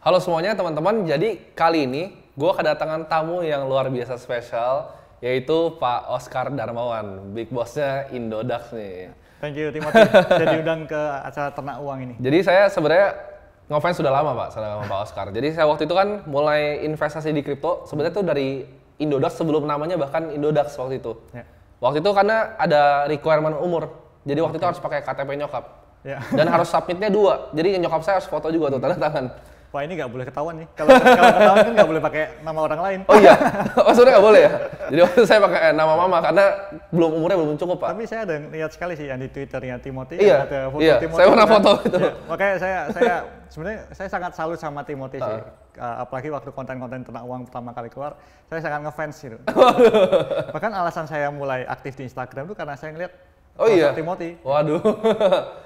Halo semuanya teman-teman, jadi kali ini gue kedatangan tamu yang luar biasa spesial, yaitu Pak Oscar Darmawan, big bossnya Indodax nih. Thank you Timothy, saya diundang ke acara Ternak Uang ini. Jadi saya sebenarnya ngefans sudah lama Pak, sama Pak Oscar. Jadi saya waktu itu kan mulai investasi di kripto, sebenarnya tuh dari Indodax sebelum namanya bahkan Indodax waktu itu. Ya. Waktu itu karena ada requirement umur, jadi waktu itu harus pakai KTP nyokap. Ya. Dan harus submitnya 2, jadi nyokap saya harus foto juga tuh, tanda tangan. Wah ini nggak boleh ketahuan nih. Kalau ketahuan kan nggak boleh pakai nama orang lain. Oh iya, sebenarnya nggak boleh ya. Jadi waktu itu saya pakai nama mama karena umurnya belum cukup Pak. Tapi saya ada lihat sekali sih yang di Twitternya Timothy. Iya, ada foto iya. Timothy. Saya pernah foto itu. Ya, makanya saya sebenarnya saya sangat salut sama Timothy sih. Apalagi waktu konten-konten Ternak Uang pertama kali keluar, saya sangat ngefans gitu. Bahkan alasan saya mulai aktif di Instagram itu karena saya ngeliat Oh iya, Timothy. Waduh.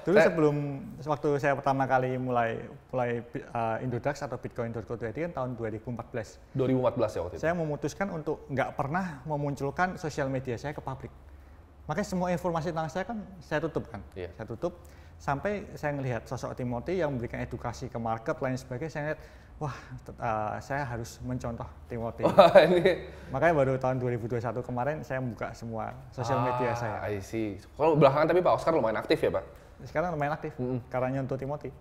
Dulu sebelum waktu saya pertama kali mulai Indodax atau Bitcoin.co.id kan tahun 2014. 2014 ya waktu itu. Saya memutuskan untuk nggak pernah memunculkan sosial media saya ke publik. Makanya semua informasi tentang saya kan saya tutup kan. Iya. Saya tutup sampai saya melihat sosok Timothy yang memberikan edukasi ke market lain sebagainya. Saya lihat, wah saya harus mencontoh Timothy. Wah, ini. Makanya baru tahun 2021 kemarin saya buka semua sosial media saya. I see. Kalau belakangan tapi Pak Oscar lumayan aktif ya Pak? Sekarang lumayan aktif karena nyentuh Timothy.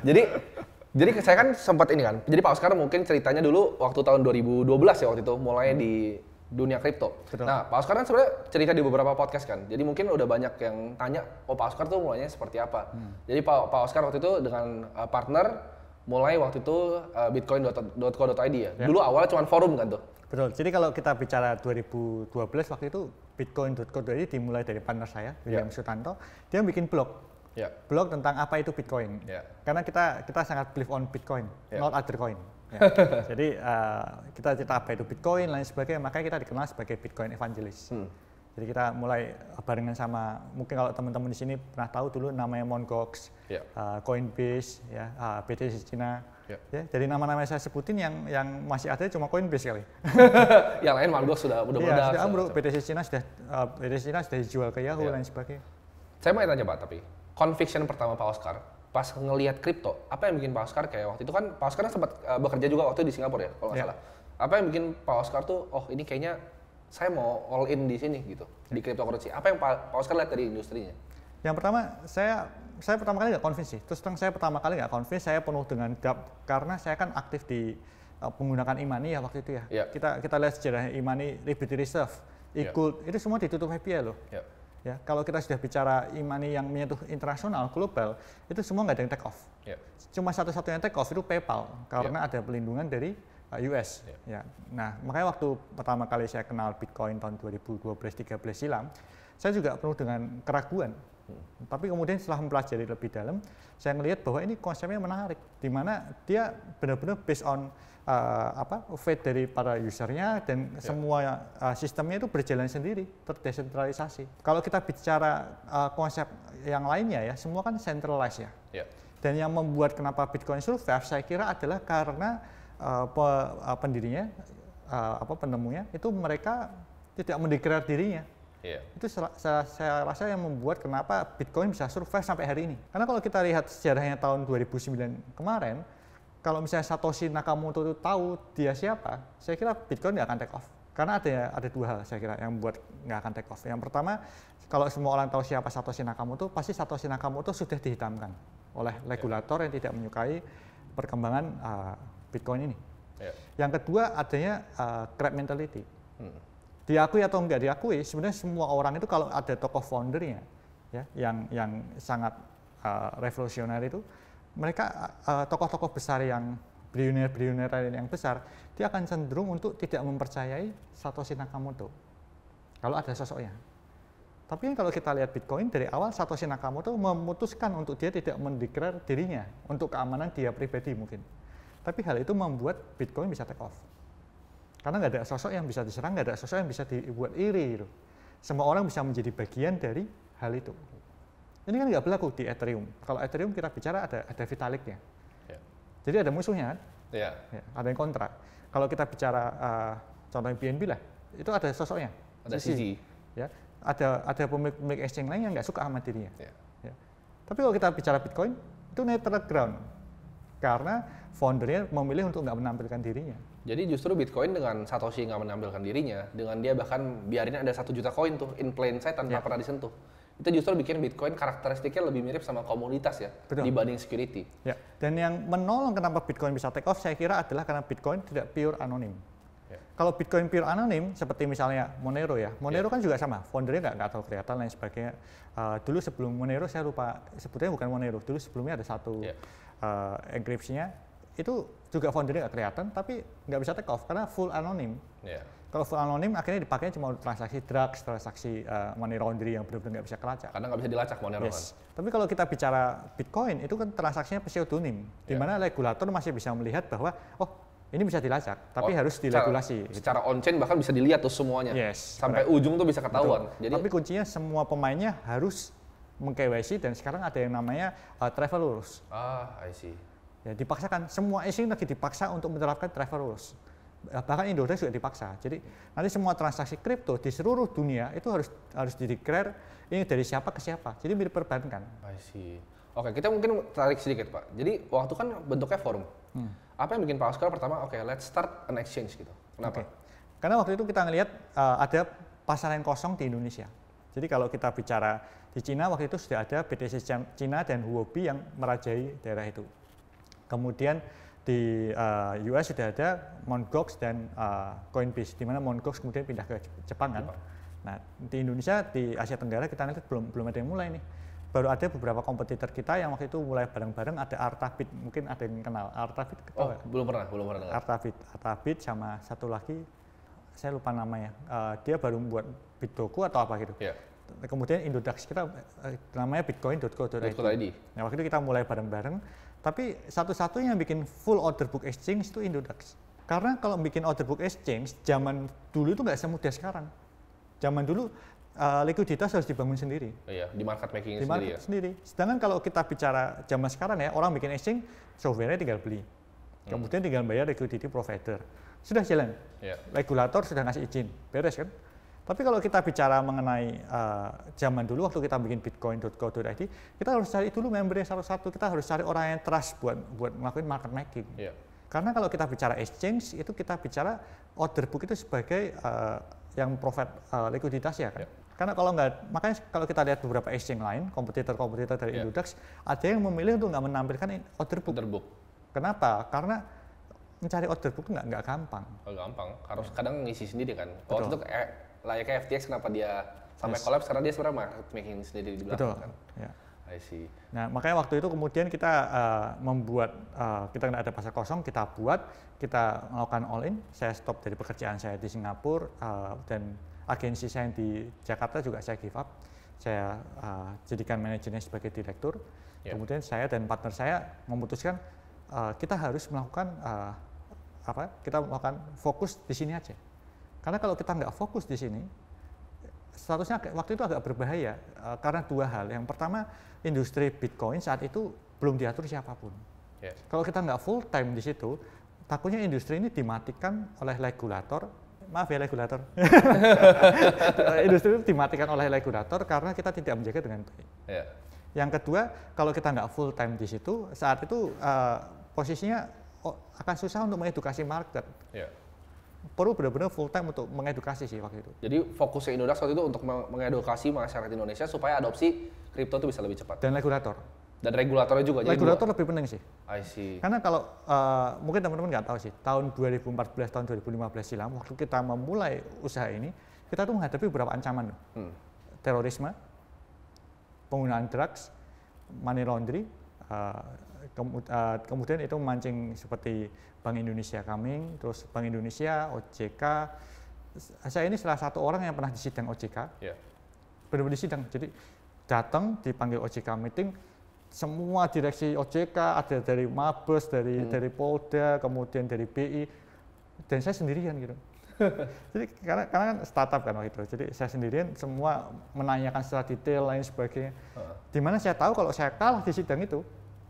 Jadi saya kan sempat ini kan. Jadi Pak Oscar mungkin ceritanya dulu waktu tahun 2012 ya waktu itu mulai di dunia kripto. Betul. Nah, Pak Oscar kan sebenarnya cerita di beberapa podcast kan. Jadi mungkin udah banyak yang tanya, oh Pak Oscar tuh mulainya seperti apa. Jadi Pak Oscar waktu itu dengan partner mulai waktu itu bitcoin.co.id ya. Dulu awalnya cuma forum kan tuh. Betul. Jadi kalau kita bicara 2012 waktu itu bitcoin.co.id dimulai dari partner saya, William Sutanto. Dia bikin blog. Blog tentang apa itu Bitcoin. Karena kita sangat believe on Bitcoin, not other coin. Jadi kita cerita apa itu Bitcoin lain sebagainya, makanya kita dikenal sebagai Bitcoin Evangelist. Jadi kita mulai barengan sama, mungkin kalau teman-teman di sini pernah tahu dulu namanya Mt. Gox, Coinbase, BTC Cina. Ya, jadi nama-nama saya sebutin yang masih ada cuma Coinbase kali. Yang lain Mt. Gox sudah meledak. Sudah ambruk, BTC Cina sudah dijual ke Yahoo lain sebagainya. Saya mau tanya Pak, tapi conviction pertama Pak Oscar pas ngelihat kripto, apa yang bikin Pak Oscar kayak waktu itu kan Pak Oscar sempat bekerja juga waktu di Singapura ya kalau nggak salah. Apa yang bikin Pak Oscar tuh, oh ini kayaknya saya mau all in di sini gitu di cryptocurrency. Apa yang Pak Oscar lihat dari industrinya? Yang pertama saya pertama kali nggak convince sih. Terus terang saya pertama kali nggak convince, saya penuh dengan doubt karena saya kan aktif di menggunakan e-money ya waktu itu ya. Kita lihat sejarahnya e-money, Liberty Reserve, e-gold, itu semua ditutup FPI loh. Ya, kalau kita sudah bicara e-money yang menyentuh internasional, global, itu semua nggak ada yang take off. Cuma satu-satunya take off itu PayPal, karena ada pelindungan dari US. Nah, makanya waktu pertama kali saya kenal Bitcoin tahun 2012-13 silam, saya juga penuh dengan keraguan. Tapi kemudian setelah mempelajari lebih dalam, saya melihat bahwa ini konsepnya menarik, di mana dia benar-benar based on faith dari para usernya dan semua sistemnya itu berjalan sendiri, terdesentralisasi. Kalau kita bicara konsep yang lainnya ya, semua kan centralized ya. Dan yang membuat kenapa Bitcoin survive, saya kira adalah karena pendirinya, penemunya itu mereka tidak mendeklar dirinya. Itu saya rasa yang membuat kenapa Bitcoin bisa survive sampai hari ini. Karena kalau kita lihat sejarahnya tahun 2009 kemarin, kalau misalnya Satoshi Nakamoto itu tahu dia siapa, saya kira Bitcoin nggak akan take off. Karena ada dua hal saya kira yang membuat nggak akan take off. Yang pertama, kalau semua orang tahu siapa Satoshi Nakamoto, pasti Satoshi Nakamoto sudah dihitamkan oleh regulator yang tidak menyukai perkembangan Bitcoin ini. Yang kedua, adanya crab mentality. Diakui atau enggak diakui, sebenarnya semua orang itu kalau ada tokoh foundernya ya, yang sangat revolusioner itu, mereka tokoh-tokoh besar yang billionaire yang besar, dia akan cenderung untuk tidak mempercayai Satoshi Nakamoto kalau ada sosoknya. Tapi kalau kita lihat Bitcoin dari awal, Satoshi Nakamoto memutuskan untuk dia tidak mendeklar dirinya untuk keamanan dia pribadi mungkin. Tapi hal itu membuat Bitcoin bisa take off. Karena nggak ada sosok yang bisa diserang, nggak ada sosok yang bisa dibuat iri. Gitu. Semua orang bisa menjadi bagian dari hal itu. Ini kan nggak berlaku di Ethereum. Kalau Ethereum kita bicara ada Vitaliknya. Jadi ada musuhnya kan? Ada yang kontra. Kalau kita bicara contohnya BNB lah, itu ada sosoknya. Ada CZ. Ya, ada pemilik exchange lain yang nggak suka sama dirinya. Tapi kalau kita bicara Bitcoin, itu neutral ground. karena foundernya memilih untuk nggak menampilkan dirinya. Jadi justru Bitcoin dengan Satoshi nggak menampilkan dirinya, dengan dia bahkan biarin ada 1 juta koin tuh in plain sight tanpa pernah disentuh. Itu justru bikin Bitcoin karakteristiknya lebih mirip sama komunitas ya, dibanding security. Ya. Dan yang menolong kenapa Bitcoin bisa take off saya kira adalah karena Bitcoin tidak pure anonim. Ya. Kalau Bitcoin pure anonim, seperti misalnya Monero ya, Monero kan juga sama, foundernya nggak tahu kelihatan lain sebagainya. Dulu sebelum Monero saya lupa, sebetulnya bukan Monero, dulu sebelumnya ada satu enkripsinya, itu juga foundernya nggak kelihatan, tapi nggak bisa take off karena full anonim. Yeah. Kalau full anonim akhirnya dipakai cuma untuk transaksi drugs, transaksi money laundering yang benar-benar nggak bisa kelacak. Karena nggak bisa dilacak Monero kan. Tapi kalau kita bicara Bitcoin itu kan transaksinya pseudonym, di mana regulator masih bisa melihat bahwa oh ini bisa dilacak, tapi harus diregulasi. Secara on-chain bahkan bisa dilihat tuh semuanya. Sampai ujung tuh bisa ketahuan. Jadi, tapi kuncinya semua pemainnya harus meng-KYC dan sekarang ada yang namanya travel rules. I see. Ya, dipaksakan, semua exchange lagi dipaksa untuk menerapkan travel rules. Bahkan Indonesia juga dipaksa. Jadi nanti semua transaksi kripto di seluruh dunia itu harus di-declare ini dari siapa ke siapa. Jadi mirip perbankan. I see. Oke, kita mungkin tarik sedikit Pak. Jadi waktu kan bentuknya forum. Apa yang bikin Pak Oscar pertama, let's start an exchange gitu. Kenapa? Karena waktu itu kita ngelihat ada pasaran kosong di Indonesia. Jadi kalau kita bicara di Cina waktu itu sudah ada BTC Cina dan Huobi yang merajai daerah itu. Kemudian di US sudah ada Mt. Gox dan Coinbase, di mana Mt. Gox kemudian pindah ke Jepang kan. Nah di Indonesia, di Asia Tenggara kita lihat belum ada yang mulai nih. Baru ada beberapa kompetitor kita yang waktu itu mulai bareng-bareng, ada Artabit, mungkin ada yang kenal Artabit. Belum pernah dengar. Artabit sama satu lagi, saya lupa namanya. Dia baru membuat Bitdoku atau apa gitu. Yeah. Kemudian Indodax kita namanya bitcoin.co.id. Nah waktu itu kita mulai bareng-bareng. Tapi satu-satunya yang bikin full order book exchange itu Indodax. Karena kalau bikin order book exchange, zaman dulu itu nggak semudah sekarang. Zaman dulu likuiditas harus dibangun sendiri. Iya, di market making sendiri. Sedangkan kalau kita bicara zaman sekarang ya, orang bikin exchange, software-nya tinggal beli. Kemudian tinggal bayar liquidity provider. Sudah jalan. Regulator sudah ngasih izin, beres kan? Tapi kalau kita bicara mengenai zaman dulu waktu kita bikin bitcoin.co.id, kita harus cari dulu membernya satu-satu, kita harus cari orang yang trust buat ngelakuin market making. Yeah. Karena kalau kita bicara exchange, itu kita bicara order book itu sebagai yang provide likuiditas ya kan. Yeah. Karena kalau nggak, makanya kalau kita lihat beberapa exchange lain, kompetitor-kompetitor dari Indodax, ada yang memilih untuk nggak menampilkan order book. Kenapa? Karena mencari order book nggak gampang. Gampang, harus kadang ngisi sendiri kan. Waktu itu layaknya FTX kenapa dia sampai collapse karena dia sebenarnya market making sendiri di belakang kan. Ya. I see. Nah makanya waktu itu kemudian kita membuat kita nggak ada pasar kosong, kita melakukan all in. Saya stop dari pekerjaan saya di Singapura dan agensi saya di Jakarta juga saya give up. Saya jadikan manajernya sebagai direktur. Kemudian saya dan partner saya memutuskan kita harus melakukan kita melakukan fokus di sini aja. Karena kalau kita nggak fokus di sini, statusnya waktu itu agak berbahaya karena dua hal. Yang pertama, industri Bitcoin saat itu belum diatur siapapun. Yeah. Kalau kita nggak full time di situ, takutnya industri ini dimatikan oleh regulator. Maaf ya regulator. Industri itu dimatikan oleh regulator karena kita tidak menjaga dengan baik. Yeah. Yang kedua, kalau kita nggak full time di situ, saat itu posisinya akan susah untuk mengedukasi market. Yeah. Perlu benar-benar full time untuk mengedukasi sih waktu itu. Jadi fokusnya Indodax waktu itu untuk mengedukasi masyarakat Indonesia supaya adopsi kripto itu bisa lebih cepat. Dan regulator. Dan regulatornya juga. Regulator lebih penting sih. I see. Karena kalau mungkin teman-teman nggak tahu sih, tahun 2014, tahun 2015 silam, waktu kita memulai usaha ini, kita tuh menghadapi beberapa ancaman. Terorisme, penggunaan drugs, money laundering, kemudian itu memancing seperti Bank Indonesia coming, terus Bank Indonesia, OJK. Saya ini salah satu orang yang pernah disidang OJK, benar-benar disidang. Jadi datang dipanggil OJK meeting, semua direksi OJK ada dari Mabes, dari Polda, kemudian dari BI, dan saya sendirian gitu. Jadi karena kan startup kan waktu itu, jadi saya sendirian semua menanyakan secara detail lain sebagainya. Dimana saya tahu kalau saya kalah di sidang itu,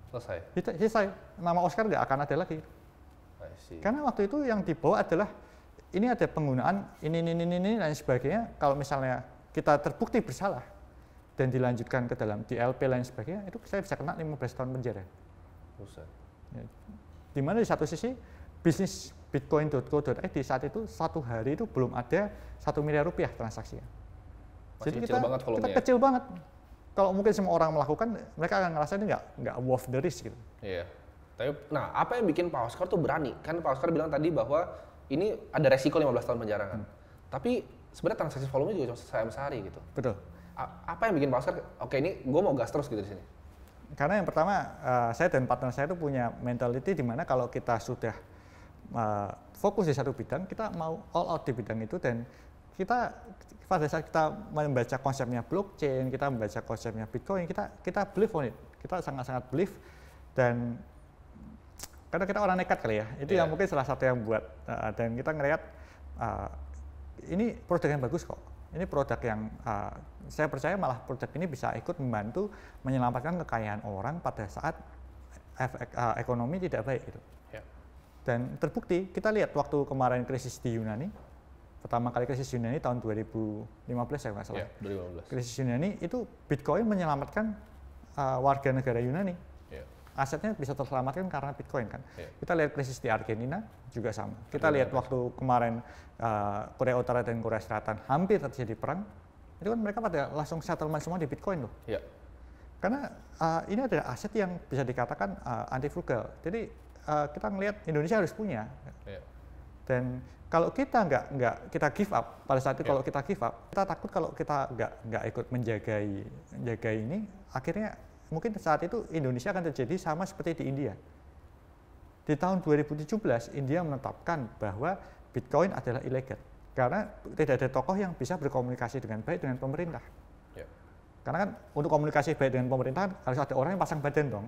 selesai. Nama Oscar nggak akan ada lagi. Karena waktu itu yang dibawa adalah ini ada penggunaan ini dan sebagainya. Kalau misalnya kita terbukti bersalah dan dilanjutkan ke dalam DLP lain sebagainya, itu saya bisa kena 15 tahun penjara. Dimana di satu sisi bisnis bitcoin.co.id saat itu satu hari itu belum ada 1 miliar rupiah transaksinya. Jadi kita kecil banget. Kalau mungkin semua orang melakukan, mereka akan ngerasa ini nggak worth the risk gitu. Iya. Tapi, nah apa yang bikin Pak Oscar tuh berani? Kan Pak Oscar bilang tadi bahwa ini ada resiko 15 tahun penjara kan. Tapi sebenarnya transaksi volume juga cuma sehari gitu. Betul. Apa yang bikin Pak Oscar, oke ini gue mau gas terus gitu di sini? Karena yang pertama, saya dan partner saya itu punya mentality di mana kalau kita sudah fokus di satu bidang, kita mau all out di bidang itu, dan kita pada saat kita membaca konsepnya blockchain, kita membaca konsepnya Bitcoin, kita believe on it. Kita sangat-sangat believe, dan karena kita orang nekat kali ya, itu yang mungkin salah satu yang buat, dan kita ngelihat ini produk yang bagus kok. Ini produk yang saya percaya malah produk ini bisa ikut membantu menyelamatkan kekayaan orang pada saat ekonomi tidak baik gitu. Dan terbukti, kita lihat waktu kemarin krisis di Yunani, pertama kali krisis Yunani tahun 2015 ya nggak salah. 2015. Krisis Yunani itu Bitcoin menyelamatkan warga negara Yunani. Asetnya bisa terselamatkan karena Bitcoin kan. Kita lihat krisis di Argentina juga sama. Kita lihat waktu kemarin Korea Utara dan Korea Selatan hampir terjadi perang, itu kan mereka pada langsung settlement semua di Bitcoin loh. Karena ini adalah aset yang bisa dikatakan anti frugal. Jadi kita ngelihat Indonesia harus punya. Dan kalau kita nggak kita give up pada saat itu, kalau kita give up, kita takut kalau kita nggak ikut menjaga ini, akhirnya mungkin saat itu Indonesia akan terjadi sama seperti di India. Di tahun 2017, India menetapkan bahwa Bitcoin adalah ilegal karena tidak ada tokoh yang bisa berkomunikasi dengan baik dengan pemerintah. Karena kan untuk komunikasi baik dengan pemerintah harus ada orang yang pasang badan dong.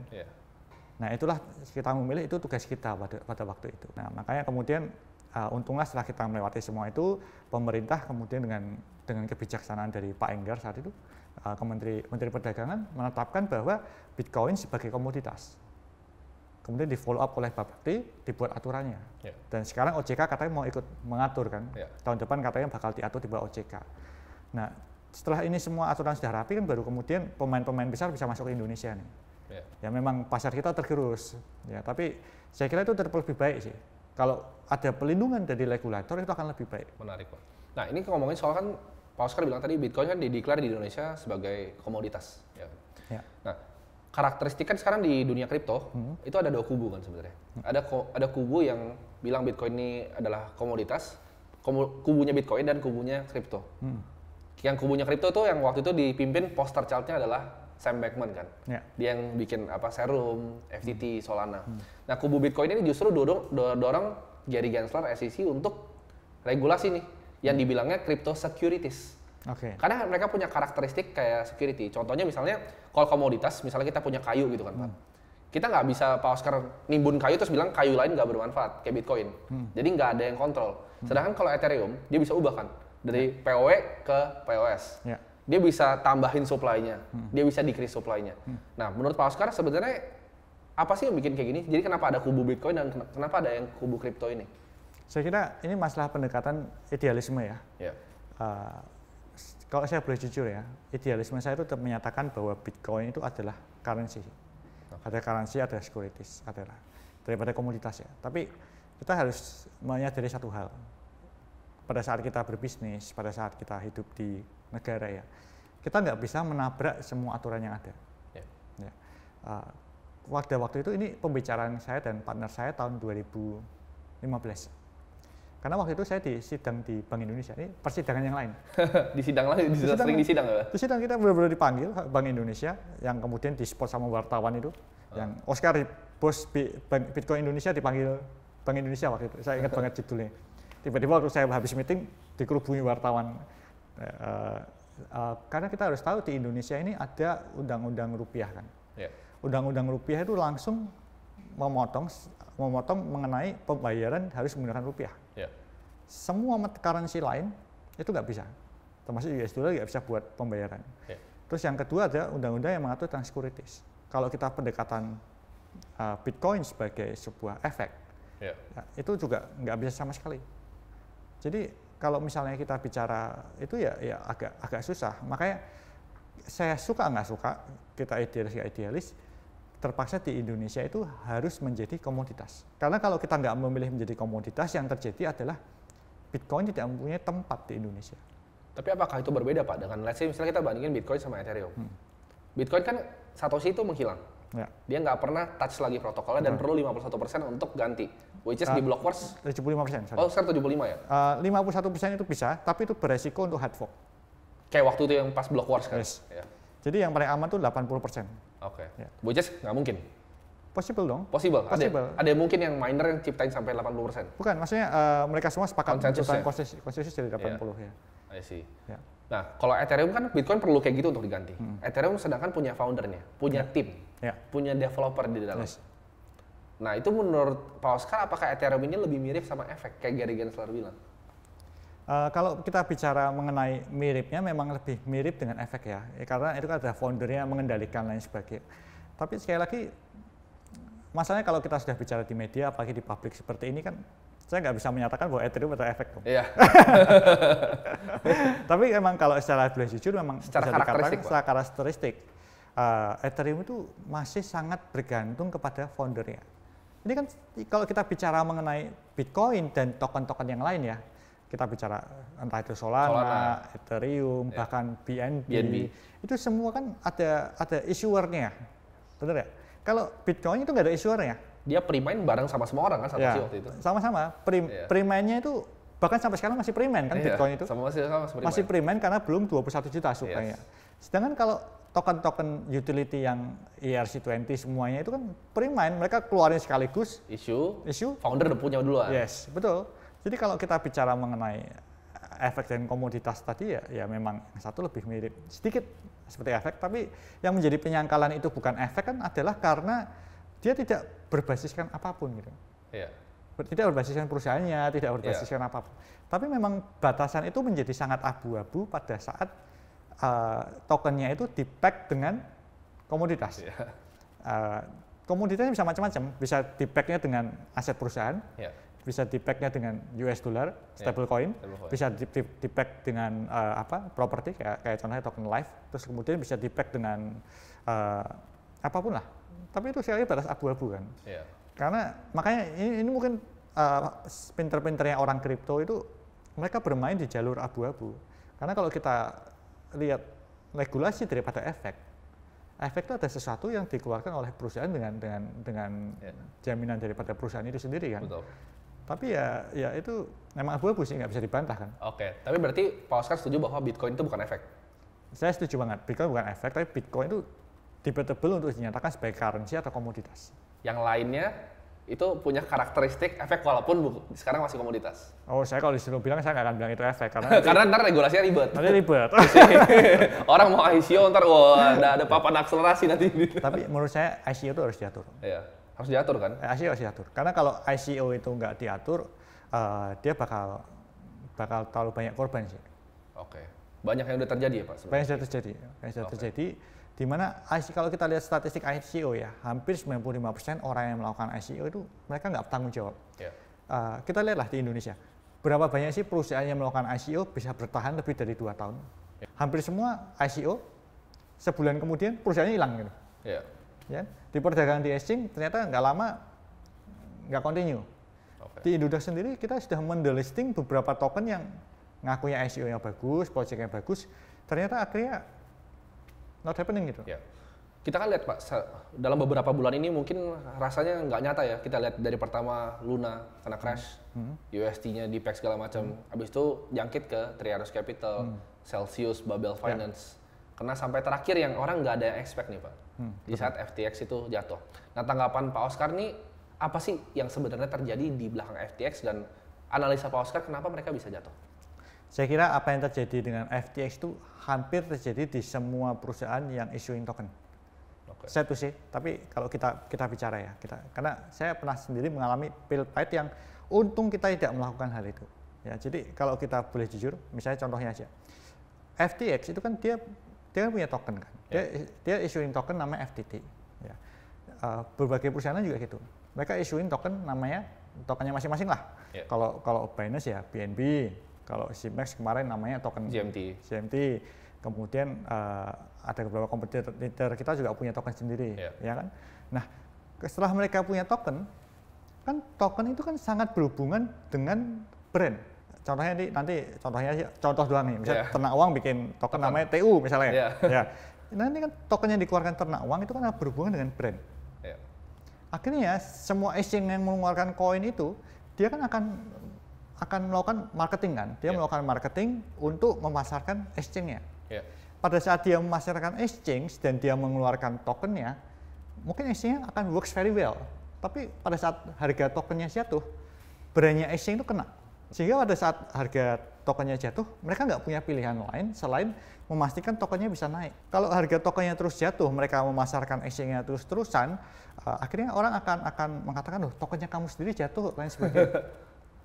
Nah itulah kita memilih, itu tugas kita pada waktu itu. Nah makanya kemudian untunglah setelah kita melewati semua itu, pemerintah kemudian dengan kebijaksanaan dari Pak Enggar saat itu, Menteri Perdagangan menetapkan bahwa Bitcoin sebagai komoditas. Kemudian di follow up oleh Bapepti, dibuat aturannya. Dan sekarang OJK katanya mau ikut mengatur kan. Tahun depan katanya bakal diatur di bawah OJK. Nah setelah ini semua aturan sudah rapi kan, baru kemudian pemain-pemain besar bisa masuk ke Indonesia nih. Ya memang pasar kita tergerus, ya, tapi saya kira itu tetap lebih baik sih. Kalau ada pelindungan dari regulator itu akan lebih baik. Menarik Pak. Nah ini ngomongin soal kan Pak Oscar bilang tadi Bitcoin kan dideklar di Indonesia sebagai komoditas. Nah karakteristik kan sekarang di dunia kripto itu ada dua kubu kan sebenarnya. Ada kubu yang bilang Bitcoin ini adalah komoditas, kubunya Bitcoin dan kubunya kripto. Yang kubunya kripto tuh yang waktu itu dipimpin poster child-nya adalah Sam Bankman kan, dia yang bikin Serum, FTT, Solana. Nah kubu Bitcoin ini justru dorong Gary Gensler, SEC untuk regulasi nih, yang dibilangnya crypto securities. Karena mereka punya karakteristik kayak security. Contohnya misalnya kalau komoditas, misalnya kita punya kayu gitu kan Pak. Kita nggak bisa Pak Oscar nimbun kayu terus bilang kayu lain nggak bermanfaat kayak Bitcoin. Jadi nggak ada yang kontrol. Sedangkan kalau Ethereum dia bisa ubah kan dari POW ke POS. Dia bisa tambahin supply-nya, dia bisa decrease supply-nya. Nah, menurut Pak Oscar sebenarnya apa sih yang bikin kayak gini? Jadi kenapa ada kubu Bitcoin dan kenapa ada yang kubu kripto ini? Saya kira ini masalah pendekatan idealisme ya. Kalau saya boleh jujur ya, idealisme saya itu tetap menyatakan bahwa Bitcoin itu adalah currency. Ada currency, ada securities, adalah daripada komoditas ya. Tapi kita harus menyadari satu hal. Pada saat kita berbisnis, pada saat kita hidup di negara ya, kita nggak bisa menabrak semua aturan yang ada. Waktu itu ini pembicaraan saya dan partner saya tahun 2015. Karena waktu itu saya di sidang di Bank Indonesia, ini persidangan yang lain. Di sidang lain, sering disidang ya? Di sidang kita benar-benar dipanggil Bank Indonesia, yang kemudian di-spot sama wartawan itu, yang Oscar, bos Bitcoin Indonesia dipanggil Bank Indonesia waktu itu, saya ingat banget judulnya. Tiba-tiba waktu saya habis meeting, dikerubungi wartawan. Karena kita harus tahu di Indonesia ini ada undang-undang rupiah kan. Undang-undang rupiah itu langsung memotong mengenai pembayaran harus menggunakan rupiah. Semua currency lain itu nggak bisa, termasuk US dollar nggak bisa buat pembayaran. Terus yang kedua ada undang-undang yang mengatur tentang securities. Kalau kita pendekatan Bitcoin sebagai sebuah efek, itu juga nggak bisa sama sekali. Jadi kalau misalnya kita bicara itu ya agak susah. Makanya saya suka nggak suka, kita idealis nggak idealis, terpaksa di Indonesia itu harus menjadi komoditas. Karena kalau kita nggak memilih menjadi komoditas, yang terjadi adalah Bitcoin tidak mempunyai tempat di Indonesia. Tapi apakah itu berbeda Pak dengan let's say misalnya kita bandingin Bitcoin sama Ethereum. Bitcoin kan Satoshi itu menghilang. Ya. Dia nggak pernah touch lagi protokolnya dan perlu 51% untuk ganti. Which is di Blockworks 75%. Oh, sekarang 75 ya? 51% itu bisa, tapi itu beresiko untuk hard fork. Kayak waktu itu yang pas Blockworks kan? Yes. Ya. Jadi yang paling aman tuh 80%. Oke. Ya. Which is nggak mungkin? Possible dong. Possible. Ada mungkin yang miner yang ciptain sampai 80%? Bukan, maksudnya mereka semua sepakat menciptakan konsensus dari 80 ya. I see. Ya. Nah, kalau Ethereum kan Bitcoin perlu kayak gitu untuk diganti. Ethereum sedangkan punya foundernya, punya tim, punya developer di dalam. Yes. Nah, itu menurut Pak Oscar, apakah Ethereum ini lebih mirip sama efek kayak Gary Gensler bilang? Kalau kita bicara mengenai miripnya, memang lebih mirip dengan efek ya, karena itu kan ada foundernya mengendalikan lain sebagainya. Tapi sekali lagi, masalahnya kalau kita sudah bicara di media, apalagi di publik seperti ini kan, saya nggak bisa menyatakan bahwa Ethereum ada efek. Iya. Tapi memang kalau secara boleh jujur, memang secara karakteristik, Ethereum itu masih sangat bergantung kepada foundernya. Ini kan kalau kita bicara mengenai Bitcoin dan token-token yang lain ya, kita bicara entah itu Solana, Ethereum, bahkan BNB, itu semua kan ada issuernya, benar ya? Kalau Bitcoin itu nggak ada issuernya. Dia pre-mine bareng sama semua orang kan Satoshi waktu itu. Sama-sama. Pre-mine-nya itu bahkan sampai sekarang masih pre-mine kan Bitcoin itu. Masih pre-mine karena belum 21 juta supply-nya. Sedangkan kalau token-token utility yang ERC20 semuanya itu kan pre-mine, mereka keluarin sekaligus. Issue. Founder udah punya duluan. Yes, betul. Jadi kalau kita bicara mengenai efek dan komoditas tadi ya memang yang satu lebih mirip sedikit seperti efek, tapi yang menjadi penyangkalan itu bukan efek kan adalah karena dia tidak berbasiskan apapun gitu. Iya. Tidak berbasiskan perusahaannya, tidak berbasiskan apapun. Tapi memang batasan itu menjadi sangat abu-abu pada saat tokennya itu di-pack dengan komoditas. Komoditasnya bisa macam-macam, bisa di-packnya dengan aset perusahaan, bisa di-packnya dengan US dollar, stablecoin, bisa di-pack dengan properti kayak contohnya token life, terus kemudian bisa di-pack dengan apapun lah. Tapi itu sekali batas abu-abu kan. Karena makanya ini mungkin pinter-pinternya orang kripto itu mereka bermain di jalur abu-abu. Karena kalau kita lihat regulasi daripada efek itu ada sesuatu yang dikeluarkan oleh perusahaan dengan jaminan daripada perusahaan itu sendiri kan. Betul. Tapi ya itu memang abu-abu sih, nggak bisa dibantah kan. Oke, tapi berarti Pak Oscar setuju bahwa Bitcoin itu bukan efek? Saya setuju banget, Bitcoin bukan efek, tapi Bitcoin itu debatable untuk dinyatakan sebagai currency atau komoditas. Yang lainnya itu punya karakteristik efek walaupun sekarang masih komoditas. Oh, saya kalau disuruh bilang saya nggak akan bilang itu efek karena ntar regulasinya ribet. Nanti ribet. Orang mau ICO ntar ada papan akselerasi nanti. Tapi menurut saya ICO itu harus diatur. Iya, harus diatur kan? ICO harus diatur. Karena kalau ICO itu nggak diatur, dia bakal terlalu banyak korban sih. Oke. Banyak yang udah terjadi ya Pak? Banyak yang sudah terjadi. Di mana kalau kita lihat statistik ICO ya, hampir 95% orang yang melakukan ICO itu mereka nggak bertanggung jawab. Kita lihatlah di Indonesia, berapa banyak sih perusahaan yang melakukan ICO bisa bertahan lebih dari 2 tahun. Hampir semua ICO, sebulan kemudian perusahaannya hilang gitu. Ya, di perdagangan di exchange ternyata nggak lama nggak continue. Di Indonesia sendiri kita sudah mendelisting beberapa token yang ngakunya ICO-nya bagus, project-nya bagus, ternyata akhirnya not happening gitu. Ya. Kita kan lihat Pak, dalam beberapa bulan ini mungkin rasanya nggak nyata ya. Kita lihat dari pertama Luna kena crash, UST-nya di pack segala macam. Habis itu jangkit ke Three Arrows Capital, Celsius, Babel Finance. Karena sampai terakhir yang orang nggak ada yang expect nih Pak. Di saat FTX itu jatuh. Nah tanggapan Pak Oscar nih, apa sih yang sebenarnya terjadi di belakang FTX dan analisa Pak Oscar kenapa mereka bisa jatuh? Saya kira apa yang terjadi dengan FTX itu hampir terjadi di semua perusahaan yang issuing token. Saya tuh sih, tapi kalau kita bicara ya, karena saya pernah sendiri mengalami pil pahit yang untung kita tidak melakukan hal itu. Ya, jadi kalau kita boleh jujur, misalnya contohnya aja, FTX itu kan dia kan punya token kan, dia issuing token namanya FTT. Ya. Berbagai perusahaan juga gitu, mereka issuing token tokennya masing-masing lah. Kalau Binance ya BNB. Kalau CMEX kemarin namanya token GMT. Kemudian ada beberapa kompetitor kita juga punya token sendiri, ya kan. Nah, setelah mereka punya token, kan token itu kan sangat berhubungan dengan brand. Contohnya contoh doang nih, misalnya Ternak Uang bikin token namanya TU misalnya, ya. Nanti kan token yang dikeluarkan Ternak Uang itu kan berhubungan dengan brand. Akhirnya semua exchange yang mengeluarkan koin itu dia kan akan melakukan marketing kan, dia melakukan marketing untuk memasarkan exchange-nya. Pada saat dia memasarkan exchange dan dia mengeluarkan tokennya, mungkin exchange-nya akan works very well. Tapi pada saat harga tokennya jatuh, brand-nya exchange itu kena. Sehingga pada saat harga tokennya jatuh, mereka nggak punya pilihan lain selain memastikan tokennya bisa naik. Kalau harga tokennya terus jatuh, mereka memasarkan exchange-nya terus-terusan, akhirnya orang akan mengatakan, loh tokennya kamu sendiri jatuh, lain sebagainya.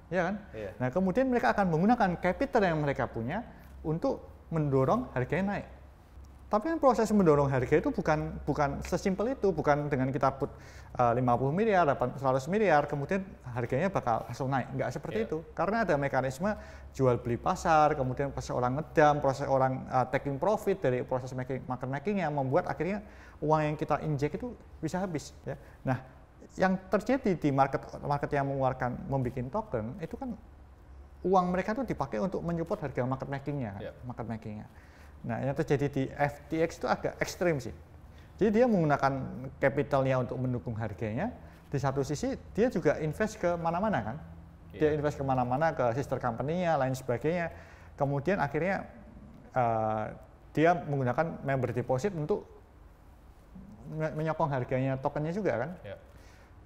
Ya kan? Nah kemudian mereka akan menggunakan capital yang mereka punya untuk mendorong harganya naik. Tapi kan proses mendorong harga itu bukan sesimpel itu, bukan dengan kita put 50 miliar, 100 miliar, kemudian harganya bakal langsung naik. Nggak seperti itu. Karena ada mekanisme jual beli pasar, kemudian proses orang ngedam, proses orang taking profit dari proses market making yang membuat akhirnya uang yang kita injek itu bisa habis. Ya. Nah, yang terjadi di market yang membuat token itu kan uang mereka tuh dipakai untuk menyupport harga market makingnya. Nah, yang terjadi di FTX itu agak ekstrim sih. Jadi dia menggunakan capitalnya untuk mendukung harganya. Di satu sisi dia juga invest ke mana-mana kan. Dia invest ke mana-mana, ke sister company-nya, lain sebagainya. Kemudian akhirnya dia menggunakan member deposit untuk menyokong harganya tokennya juga kan.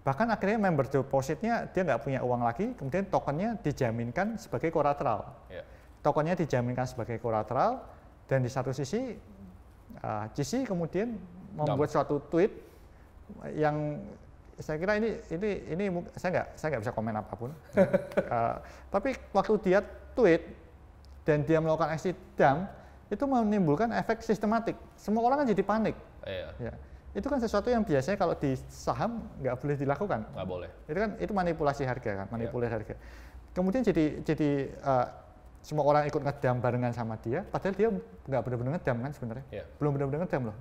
Bahkan akhirnya member depositnya dia nggak punya uang lagi, kemudian tokennya dijaminkan sebagai kolateral. Tokennya dijaminkan sebagai kolateral. Dan di satu sisi GC kemudian membuat suatu tweet yang saya kira ini saya nggak bisa komen apapun. Tapi waktu dia tweet dan dia melakukan aksi dump itu menimbulkan efek sistematik. Semua orang kan jadi panik. Ya. Itu kan sesuatu yang biasanya kalau di saham nggak boleh dilakukan. Nggak boleh. Itu manipulasi harga kan, manipulasi harga. Kemudian jadi semua orang ikut ngedam barengan sama dia, padahal dia nggak benar-benar ngedam kan sebenarnya, belum benar-benar ngedam loh.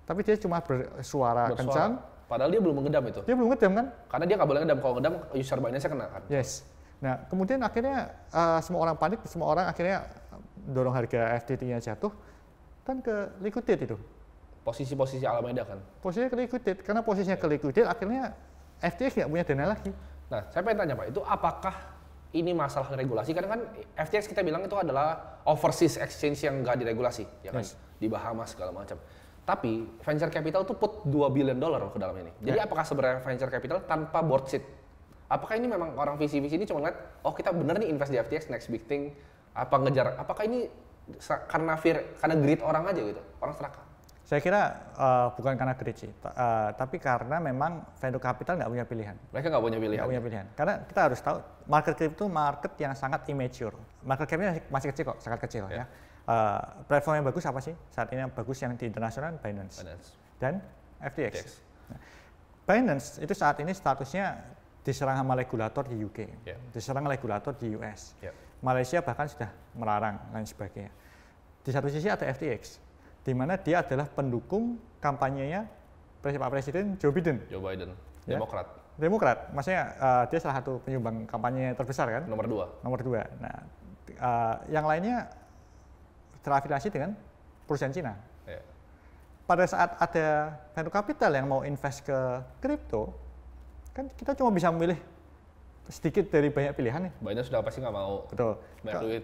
Tapi dia cuma bersuara kencang. Padahal dia belum ngedam itu. Dia belum ngedam kan? Karena dia nggak boleh ngedam, kalau ngedam user Binance-nya kena kan. Yes. Nah kemudian akhirnya semua orang panik, semua orang akhirnya dorong harga FTT-nya jatuh, kan ke liquidate itu. Posisi-posisi Alameda kan? Posisinya ke liquidate, karena posisinya ke liquidate akhirnya FTX nggak punya dana lagi. Nah saya pengen tanya Pak, itu apakah ini masalah regulasi? Karena kan FTX kita bilang itu adalah overseas exchange yang nggak diregulasi, ya kan? Di Bahamas segala macam. Tapi venture capital tuh put $2 billion ke dalam ini. Jadi apakah sebenarnya venture capital tanpa board seat? Apakah ini memang orang visi-visi ini cuma ngeliat, oh kita bener nih invest di FTX, next big thing, apa ngejar? Apakah ini karena greed orang aja gitu, orang serakah? Saya kira bukan karena greed sih, tapi karena memang venture capital nggak punya pilihan. Mereka nggak punya pilihan? Nggak punya pilihan. Karena kita harus tahu, market crypto market yang sangat immature. Market cap-nya masih kecil kok, sangat kecil ya. Platform yang bagus apa sih? Saat ini yang bagus yang di internasional Binance. Dan FTX. Nah, Binance itu saat ini statusnya diserang sama regulator di UK, diserang regulator di US. Malaysia bahkan sudah melarang, lain sebagainya. Di satu sisi ada FTX, di mana dia adalah pendukung kampanyenya Pak Presiden Joe Biden. Demokrat, maksudnya dia salah satu penyumbang kampanye terbesar kan? Nomor 2. Nah, yang lainnya terafiliasi dengan perusahaan Cina. Pada saat ada venture capital yang mau invest ke kripto, kan kita cuma bisa memilih sedikit dari banyak pilihan nih. Banyak sudah pasti nggak mau. Betul.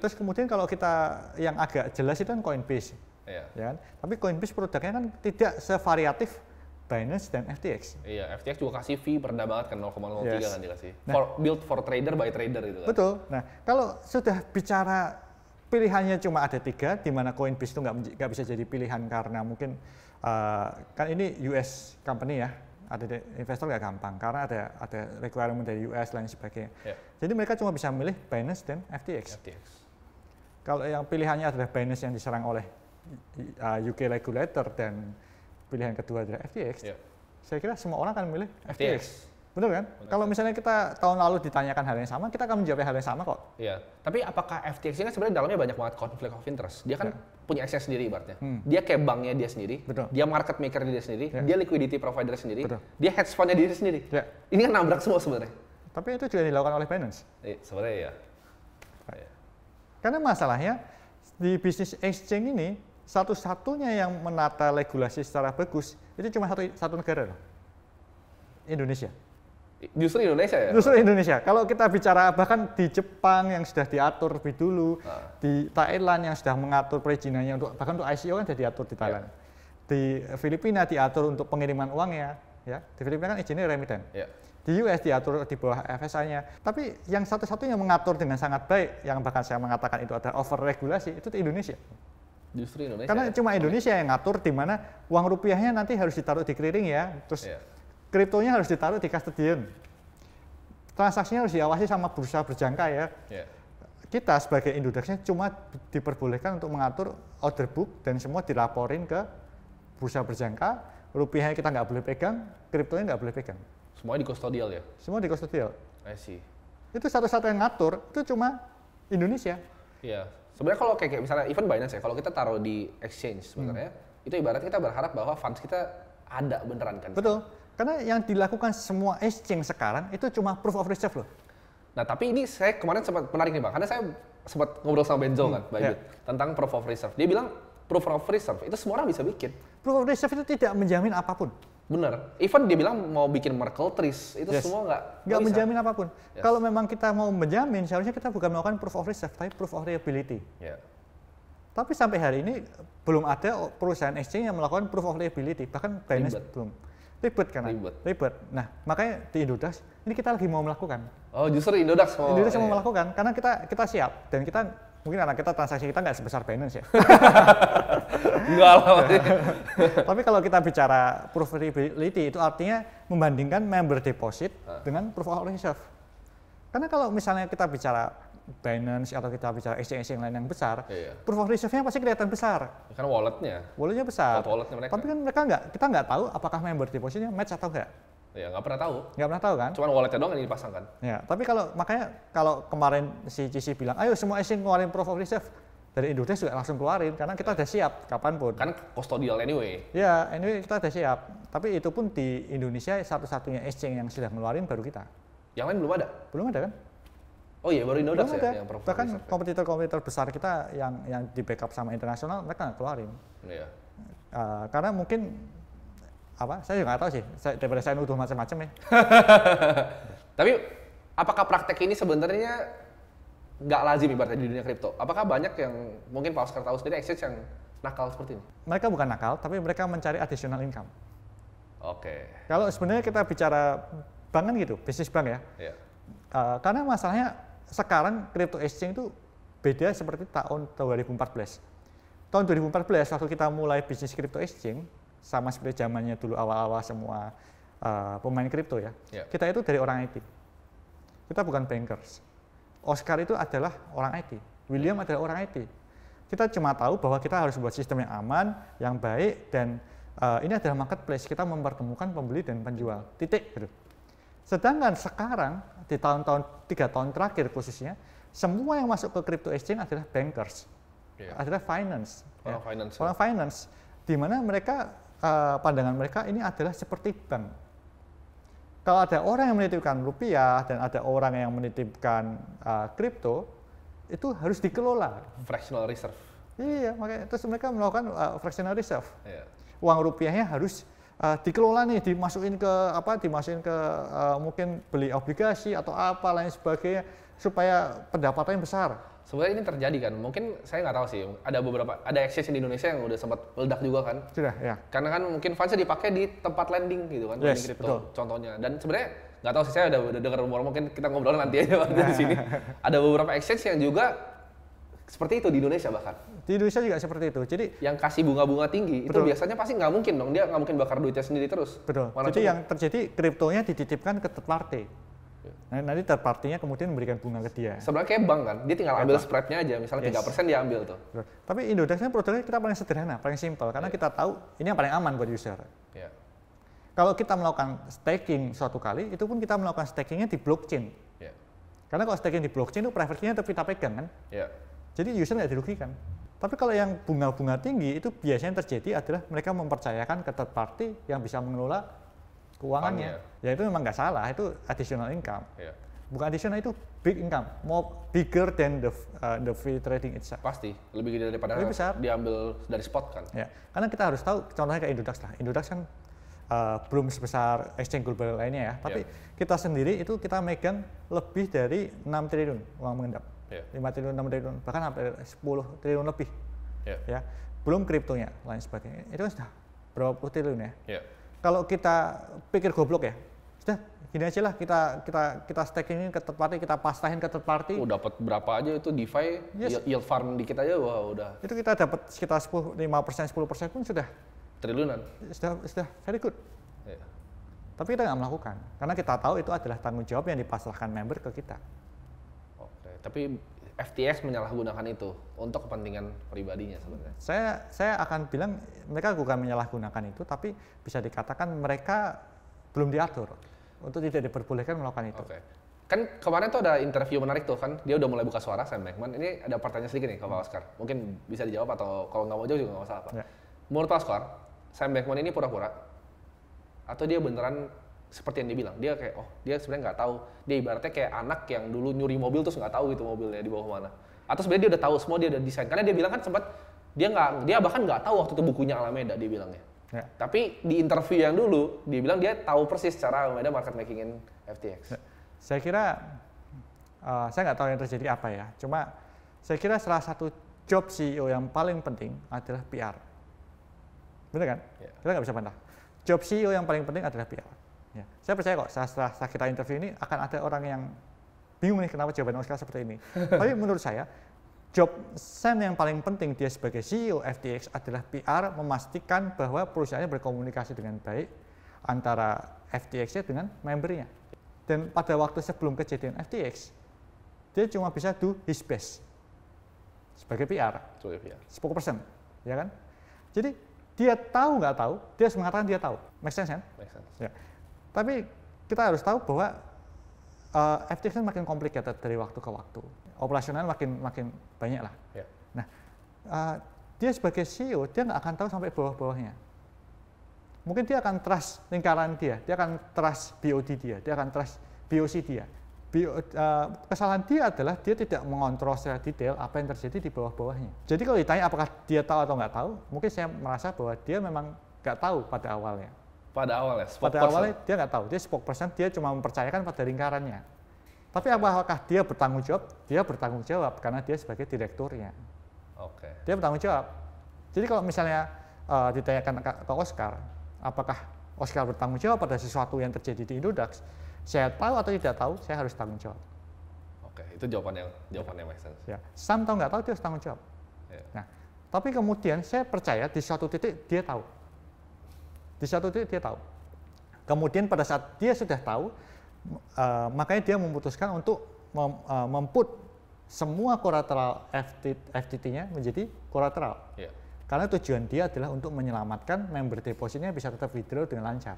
Terus kemudian kalau kita yang agak jelas itu kan Coinbase. Ya kan? Tapi Coinbase produknya kan tidak sevariatif Binance dan FTX. Iya, FTX juga kasih fee rendah banget kan 0,03 kan dikasih. Built for trader by trader itu kan. Betul. Nah, kalau sudah bicara pilihannya cuma ada 3, di mana Coinbase itu nggak bisa jadi pilihan karena mungkin kan ini US company ya, ada investor nggak gampang karena ada requirement dari US lain sebagainya. Jadi mereka cuma bisa memilih Binance dan FTX. Kalau yang pilihannya adalah Binance yang diserang oleh UK regulator dan pilihan kedua adalah FTX, saya kira semua orang akan memilih FTX. Betul kan? Kalau misalnya kita tahun lalu ditanyakan hal yang sama, kita akan menjawab hal yang sama kok. Iya. Tapi apakah FTX ini kan sebenarnya dalamnya banyak banget konflik of interest. Dia kan punya exchange sendiri ibaratnya. Dia kayak banknya dia sendiri. Betul. Dia market maker dia sendiri. Dia liquidity provider sendiri. Betul. Dia hedge fund-nya dia sendiri. Ini kan nabrak semua sebenarnya. Tapi itu juga dilakukan oleh Binance. Sebenarnya ya. Karena masalahnya di bisnis exchange ini satu-satunya yang menata regulasi secara bagus itu cuma satu negara loh. Indonesia. Justru Indonesia ya? Justru Indonesia. Kalau kita bicara bahkan di Jepang yang sudah diatur lebih dulu, di Thailand yang sudah mengatur perizinannya bahkan untuk ICO kan sudah diatur di Thailand. Di Filipina diatur untuk pengiriman uangnya, ya. Di Filipina kan izinnya remiten. Di US diatur di bawah FSA-nya. Tapi yang satu-satunya mengatur dengan sangat baik, yang bahkan saya mengatakan itu adalah over regulasi, itu di Indonesia. Justru Indonesia. Karena cuma Indonesia yang ngatur di mana uang rupiahnya nanti harus ditaruh di clearing ya, terus kriptonya harus ditaruh di custodian. Transaksinya harus diawasi sama bursa berjangka ya. Kita sebagai Indodax-nya cuma diperbolehkan untuk mengatur order book dan semua dilaporin ke bursa berjangka, rupiahnya kita nggak boleh pegang, kriptonya nggak boleh pegang. Semua di custodial ya? Semua di custodial. I see. Itu satu-satu yang ngatur, itu cuma Indonesia. Iya. Sebenarnya kalau kayak misalnya even Binance ya, kalau kita taruh di exchange sebenarnya, itu ibaratnya kita berharap bahwa funds kita ada beneran kan? Betul. Karena yang dilakukan semua exchange sekarang itu cuma proof of reserve loh. Nah tapi ini saya kemarin sempat menarik nih Bang, karena saya sempat ngobrol sama Benzo kan, tentang proof of reserve. Dia bilang proof of reserve itu semua orang bisa bikin. Proof of reserve itu tidak menjamin apapun. Bener. Even dia bilang mau bikin Merkle trees, itu semua nggak menjamin apapun. Kalau memang kita mau menjamin, seharusnya kita bukan melakukan proof of reserve, tapi proof of reliability. Tapi sampai hari ini belum ada perusahaan exchange yang melakukan proof of reliability, bahkan Binance belum. Ribet kan? Ribet. Nah, makanya di Indodax ini kita lagi mau melakukan. Oh, justru Indodax mau. Indodax mau melakukan karena kita siap dan kita mungkin karena kita transaksi kita nggak sebesar Binance ya. Enggak lah. Tapi kalau kita bicara proof of reliability itu artinya membandingkan member deposit dengan proof of reserve. Karena kalau misalnya kita bicara Binance atau kita bicara exchange lain yang besar, proof of reserve-nya pasti kelihatan besar. Kan walletnya besar. Walletnya mereka. Tapi kan mereka kita nggak tahu apakah member depositnya match atau enggak. Ya nggak pernah tahu. Nggak pernah tahu kan? Cuman walletnya doang yang dipasangkan. Ya, tapi makanya kalau kemarin si CC bilang, ayo semua exchange ngeluarin proof of reserve, dari Indodax juga langsung keluarin karena kita udah siap kapanpun. Kan custodial anyway. Ya, anyway kita udah siap. Tapi itu pun di Indonesia satu-satunya exchange yang sudah ngeluarin baru kita. Yang lain belum ada? Belum ada kan? Oh iya, baru Indodax ya yang proof of bahkan reserve. kompetitor besar kita yang di backup sama internasional mereka nggak keluarin. Iya. Karena mungkin saya juga nggak tahu sih. Daripada saya nuduh macam-macam ya. Tapi apakah praktek ini sebenarnya nggak lazim ibaratnya di dunia kripto? Apakah banyak yang mungkin Pak Oscar tahu sendiri exchange yang nakal seperti ini? Mereka bukan nakal, tapi mereka mencari additional income. Oke. Kalau sebenarnya kita bicara bank kan gitu, bisnis bank ya. Karena masalahnya sekarang crypto exchange itu beda seperti tahun 2014. Tahun 2014 waktu kita mulai bisnis crypto exchange, sama seperti zamannya dulu awal-awal semua pemain kripto ya. Kita itu dari orang IT. Kita bukan bankers. Oscar itu adalah orang IT. William adalah orang IT. Kita cuma tahu bahwa kita harus buat sistem yang aman, yang baik, dan ini adalah marketplace. Kita mempertemukan pembeli dan penjual. Titik. Gitu. Sedangkan sekarang di tahun-tahun 3 tahun terakhir khususnya, semua yang masuk ke crypto exchange adalah bankers, adalah finance, orang finance, di mana mereka pandangan mereka ini adalah seperti bank. Kalau ada orang yang menitipkan rupiah dan ada orang yang menitipkan kripto, itu harus dikelola. Fractional reserve. Iya, makanya terus mereka melakukan fractional reserve. Uang rupiahnya harus dikelola nih, dimasukin ke mungkin beli obligasi atau apa lain sebagainya supaya pendapatannya besar. Sebenarnya ini terjadi kan, mungkin saya nggak tahu sih, ada exchange di Indonesia yang udah sempat meledak juga kan. Sudah, ya. Karena kan mungkin fundsnya dipakai di tempat lending gitu kan, lending crypto contohnya. Dan sebenarnya nggak tahu sih, saya udah dengar rumor, mungkin kita ngobrol nanti aja waktu di sini. Ada beberapa exchange yang juga seperti itu di Indonesia bahkan. Di Indonesia juga seperti itu. Jadi yang kasih bunga-bunga tinggi itu biasanya pasti nggak mungkin dong, dia nggak mungkin bakar duitnya sendiri terus. Betul. Jadi yang terjadi kriptonya dititipkan ke third party. Nah, nanti third party-nya kemudian memberikan bunga ke dia. Sebenarnya kayak bank kan, dia tinggal ambil spread-nya aja, misalnya 3% dia ambil tuh. Betul. Tapi Indodax-nya produknya kita paling sederhana, paling simpel, karena kita tahu ini yang paling aman buat user. Kalau kita melakukan staking suatu kali, itu pun kita melakukan stakingnya di blockchain. Yeah. Karena kalau staking di blockchain itu private key-nya tetap kita pegang kan. Yeah. Jadi user nggak dirugikan. Tapi kalau yang bunga-bunga tinggi itu biasanya terjadi adalah mereka mempercayakan ke third party yang bisa mengelola keuangannya. Ya itu memang nggak salah, itu additional income. Yeah. Bukan additional, itu big income, more bigger than the free trading itself. Pasti, lebih gede daripada lebih besar. Diambil dari spot kan. Ya, karena kita harus tahu, contohnya kayak Indodax lah. Indodax kan belum sebesar exchange global lainnya ya, tapi kita sendiri itu kita megang lebih dari 6 triliun uang mengendap. 5 triliun, 6 triliun, bahkan hampir 10 triliun lebih. Ya, belum kriptonya, lain sebagainya. Itu kan sudah berapa puluh triliun ya. Kalau kita pikir goblok ya, sudah gini aja lah, kita staking ini ke third party, kita pastahin ke third party. Dapat berapa aja itu DeFi, yield farm dikit aja, wah udah. Itu kita dapat sekitar 5%, 10% pun sudah triliunan. Sudah very good. Yeah. Tapi kita nggak melakukan, karena kita tahu itu adalah tanggung jawab yang dipasrahkan member ke kita. Oke, tapi FTX menyalahgunakan itu untuk kepentingan pribadinya sebenarnya. Saya akan bilang mereka bukan menyalahgunakan itu, tapi bisa dikatakan mereka belum diatur untuk tidak diperbolehkan melakukan itu. Oke. Kan kemarin tuh ada interview menarik tuh kan, dia udah mulai buka suara, Sam Bankman. Ini ada pertanyaan sedikit nih ke Pak Oscar. Mungkin bisa dijawab atau kalau nggak mau jawab juga nggak masalah Pak. Ya. Menurut Pak Oscar, Sam Bankman ini pura-pura atau dia beneran seperti yang dia bilang? Dia kayak, dia sebenarnya nggak tahu. Dia ibaratnya kayak anak yang dulu nyuri mobil terus nggak tahu gitu mobilnya dibawa kemana. Atau sebenarnya dia udah tahu semua, dia udah desain. Karena dia bilang kan sempat dia bahkan nggak tahu waktu itu bukunya Alameda dia bilangnya. Ya. Tapi di interview yang dulu, dia bilang dia tahu persis cara Alameda market makingin FTX. Ya. Saya kira, saya nggak tahu yang terjadi apa ya. Cuma saya kira salah satu job CEO yang paling penting adalah PR. Bener kan? Ya. Kita nggak bisa bantah. Job CEO yang paling penting adalah PR. Ya. Saya percaya kok setelah kita interview ini akan ada orang yang bingung nih kenapa jawaban Oscar seperti ini. Tapi menurut saya, job Sam yang paling penting dia sebagai CEO FTX adalah PR, memastikan bahwa perusahaannya berkomunikasi dengan baik antara FTX-nya dengan membernya. Dan pada waktu sebelum kejadian FTX, dia cuma bisa do his best sebagai PR, spokesperson, ya kan? Jadi dia tahu nggak tahu, dia harus mengatakan dia tahu. Make sense kan? Make sense. Ya. Tapi kita harus tahu bahwa FTX kan makin complicated dari waktu ke waktu. Operasional makin banyak lah. Yeah. Nah, dia sebagai CEO, dia nggak akan tahu sampai bawah-bawahnya. Mungkin dia akan trust lingkaran dia akan trust BOD dia akan trust BOC dia. Kesalahan dia adalah dia tidak mengontrol secara detail apa yang terjadi di bawah-bawahnya. Jadi kalau ditanya apakah dia tahu atau nggak tahu, mungkin saya merasa bahwa dia memang nggak tahu pada awalnya. Pada awalnya dia nggak tahu, dia spokesperson, dia cuma mempercayakan pada lingkarannya. Tapi apakah dia bertanggung jawab? Dia bertanggung jawab karena dia sebagai direkturnya. Oke. Dia bertanggung jawab. Jadi kalau misalnya ditanyakan ke Oscar, apakah Oscar bertanggung jawab pada sesuatu yang terjadi di Indodax? Saya tahu atau tidak tahu, saya harus tanggung jawab. Oke, itu jawabannya make sense. Ya, Sam tahu nggak tahu, dia harus tanggung jawab. Ya. Nah, tapi kemudian saya percaya di suatu titik dia tahu. Di satu titik dia tahu. Kemudian pada saat dia sudah tahu, makanya dia memutuskan untuk memput semua kolateral FTT-nya menjadi kolateral. Yeah. Karena tujuan dia adalah untuk menyelamatkan member depositnya bisa tetap withdraw dengan lancar.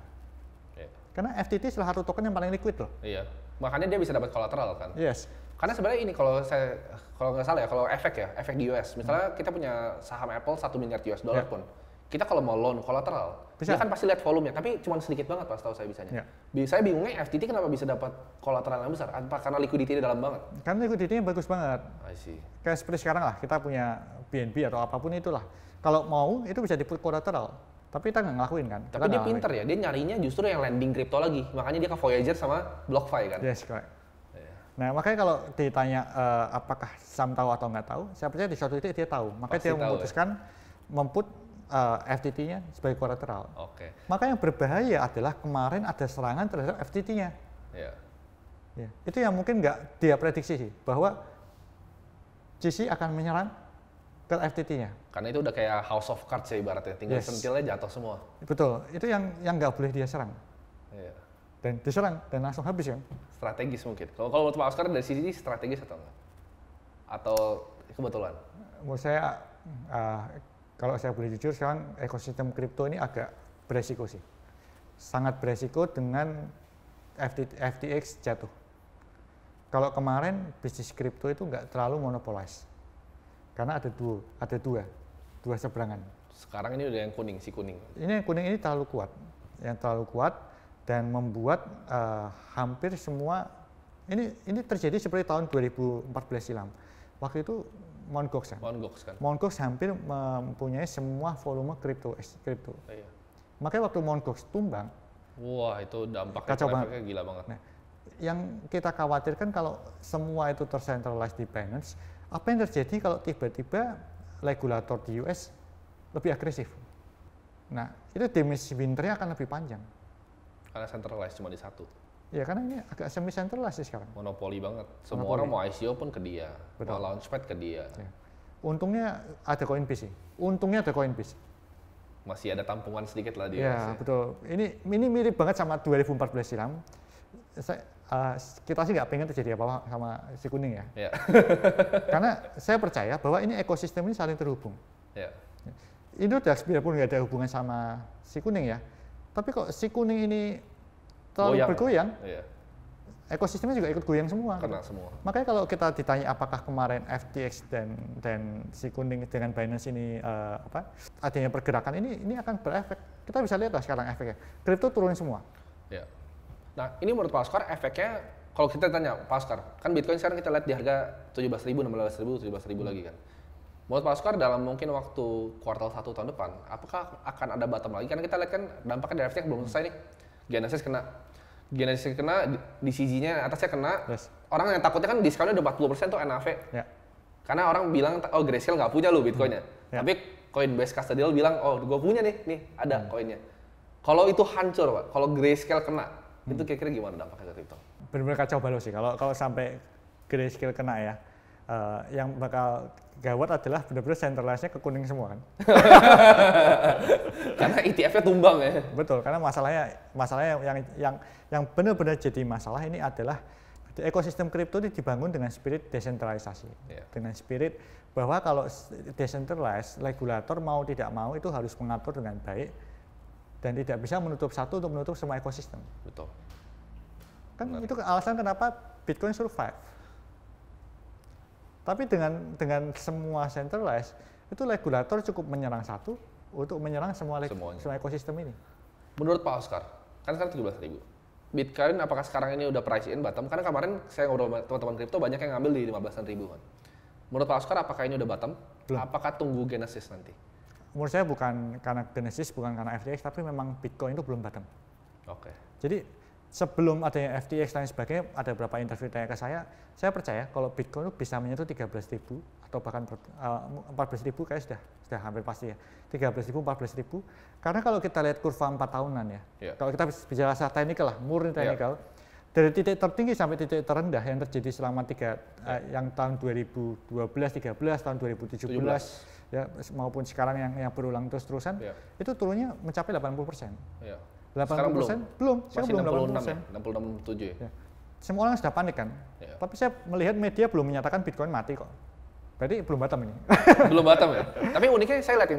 Yeah. Karena FTT salah satu token yang paling liquid loh. Iya. Makanya dia bisa dapat kolateral kan. Yes. Karena sebenarnya ini kalau nggak salah ya, kalau efek di US, misalnya kita punya saham Apple 1 miliar US dollar pun. Kita kalau mau loan kolateral, dia kan pasti lihat volumenya, tapi cuma sedikit banget pas tahu saya bisanya. Saya bingungnya FTT kenapa bisa dapat kolateral yang besar? Apa karena liquidity dalam banget? Karena liquidity-nya bagus banget. I see. Kayak seperti sekarang lah, kita punya BNB atau apapun itulah. Kalau mau itu bisa di-put kolateral, tapi kita nggak ngelakuin kan. Tapi dia pinter ya, dia nyarinya justru yang lending crypto lagi, makanya dia ke Voyager sama BlockFi kan. Yes, correct. Nah, makanya kalau ditanya apakah Sam tahu atau nggak tahu, saya percaya di suatu titik dia tahu. Makanya pasti dia memutuskan memput FTT-nya sebagai kolateral. Oke. Maka yang berbahaya adalah kemarin ada serangan terhadap FTT-nya. Yeah. Ya. Itu yang mungkin nggak dia prediksi sih, bahwa GC akan menyerang ke FTT-nya. Karena itu udah kayak House of Cards ya ibaratnya, tinggal sentilnya jatuh semua. Betul, itu yang nggak boleh dia serang. Yeah. Dan diserang dan langsung habis kan. Strategis mungkin. Kalau menurut Pak Oscar dari sisi strategis atau enggak? Atau kebetulan? Menurut saya kalau saya boleh jujur, sekarang ekosistem kripto ini agak beresiko sih. sangat beresiko dengan FTX jatuh. Kalau kemarin bisnis kripto itu nggak terlalu monopolize, karena ada dua seberangan. Sekarang ini udah yang kuning, si kuning. Ini yang kuning ini terlalu kuat dan membuat hampir semua ini terjadi seperti tahun 2014 silam. Waktu itu Mt. Gox kan. Mt. Gox hampir mempunyai semua volume kripto. Iya. Makanya waktu Mt. Gox tumbang, wah itu dampaknya gila banget. Nah, yang kita khawatirkan kalau semua itu tercentralized di Binance, apa yang terjadi kalau tiba-tiba regulator di US lebih agresif? Nah, itu damage winternya akan lebih panjang. Karena centralized cuma di satu. Ya, karena ini agak semi-centralized sih sekarang. Monopoli banget. Semua orang mau ICO pun ke dia, mau launchpad ke dia. Ya. Untungnya ada Coinbase sih. Masih ada tampungan sedikit lah di US. Ya, betul. Ini mirip banget sama 2014 silam. Kita sih nggak pengen terjadi apa-apa sama si kuning ya. Yeah. Karena saya percaya bahwa ini ekosistem ini saling terhubung. Yeah. Indodax biarpun nggak ada hubungan sama si kuning ya, tapi kok si kuning ini terlalu bergoyang, yeah. Ekosistemnya juga ikut goyang semua. Kena semua. Makanya kalau kita ditanya apakah kemarin FTX dan si kuning dengan Binance ini adanya pergerakan ini akan berefek. Kita bisa lihat lah sekarang efeknya. Kripto turun semua. Yeah. Nah, ini menurut Pak Oscar efeknya, kalau kita tanya Pak Oscar, kan Bitcoin sekarang kita lihat di harga 17.000, 16.000, 17.000 lagi kan. Menurut Pak Oscar dalam mungkin waktu kuartal 1 tahun depan, apakah akan ada bottom lagi? Karena kita lihat kan dampaknya dari FTX belum selesai nih. Genesis kena, DCG-nya atasnya kena. Yes. Orang yang takutnya kan diskonnya udah 40% tuh NAV. Yeah. Karena orang bilang, oh Grayscale nggak punya lo Bitcoinnya. Yeah. Tapi Coinbase Custodial bilang, oh gue punya nih ada koinnya. Kalau itu hancur Pak, kalau Grayscale kena, itu kira-kira gimana dampaknya ke kripto? Benar-benar kacau balau sih kalau sampai Grayscale kena ya. Yang bakal gawat adalah benar-benar centralized-nya ke kuning semua kan. Karena ETF-nya tumbang ya. Betul, karena masalahnya yang benar-benar jadi masalah ini adalah ekosistem kripto ini dibangun dengan spirit desentralisasi. Yeah. Dengan spirit bahwa kalau decentralized, regulator mau tidak mau itu harus mengatur dengan baik dan tidak bisa menutup satu untuk menutup semua ekosistem. Betul. Kan benar. Itu alasan kenapa Bitcoin survive. Tapi dengan semua centralized, itu regulator cukup menyerang satu untuk menyerang semua ekosistem ini. Menurut Pak Oscar, kan sekarang 17.000. Bitcoin apakah sekarang ini udah price in bottom? Karena kemarin saya ngobrol sama teman-teman kripto banyak yang ngambil di 15.000 kan. Menurut Pak Oscar apakah ini udah bottom? Belum. Apakah tunggu Genesis nanti? Menurut saya bukan karena Genesis, bukan karena FTX, tapi memang Bitcoin itu belum bottom. Oke. Jadi sebelum adanya FTX dan sebagainya, ada beberapa interview tanya ke saya percaya kalau Bitcoin itu bisa menyentuh 13.000 atau bahkan 14.000 kayak sudah hampir pasti ya. 13.000, 14.000. Karena kalau kita lihat kurva 4 tahunan ya, kalau kita bicara secara teknikal lah, murni teknikal, dari titik tertinggi sampai titik terendah yang terjadi selama yang tahun 2012, 13, tahun 2017, ya maupun sekarang yang berulang terus-terusan, itu turunnya mencapai 80%. 80%? Sekarang belum. Sekarang belum 86 ya? 66, 67 ya? Semua orang sudah panik kan? Ya. Tapi saya melihat media belum menyatakan Bitcoin mati kok. Berarti belum bottom ini. Belum bottom ya? Tapi uniknya saya lihat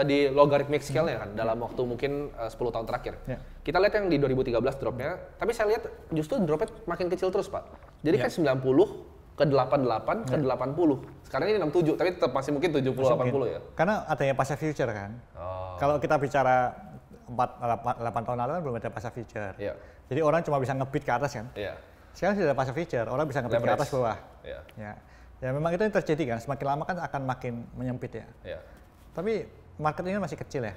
di logarithmic scale-nya kan, dalam waktu mungkin 10 tahun terakhir. Ya. Kita lihat yang di 2013 drop-nya, tapi saya lihat justru drop-nya makin kecil terus Pak. Jadi kan 90 ke 88 ke 80. Sekarang ini 67, tapi tetap masih mungkin 70-80 ya? Karena adanya passive future kan. Kalau kita bicara 8 tahun lalu kan belum ada passive future. Yeah. Jadi orang cuma bisa ngebit ke atas kan. Yeah. Sekarang sudah ada passive future, orang bisa ngebit ke atas bawah. Yeah. Ya memang itu yang terjadi kan, semakin lama kan akan makin menyempit ya. Yeah. Tapi market ini masih kecil ya,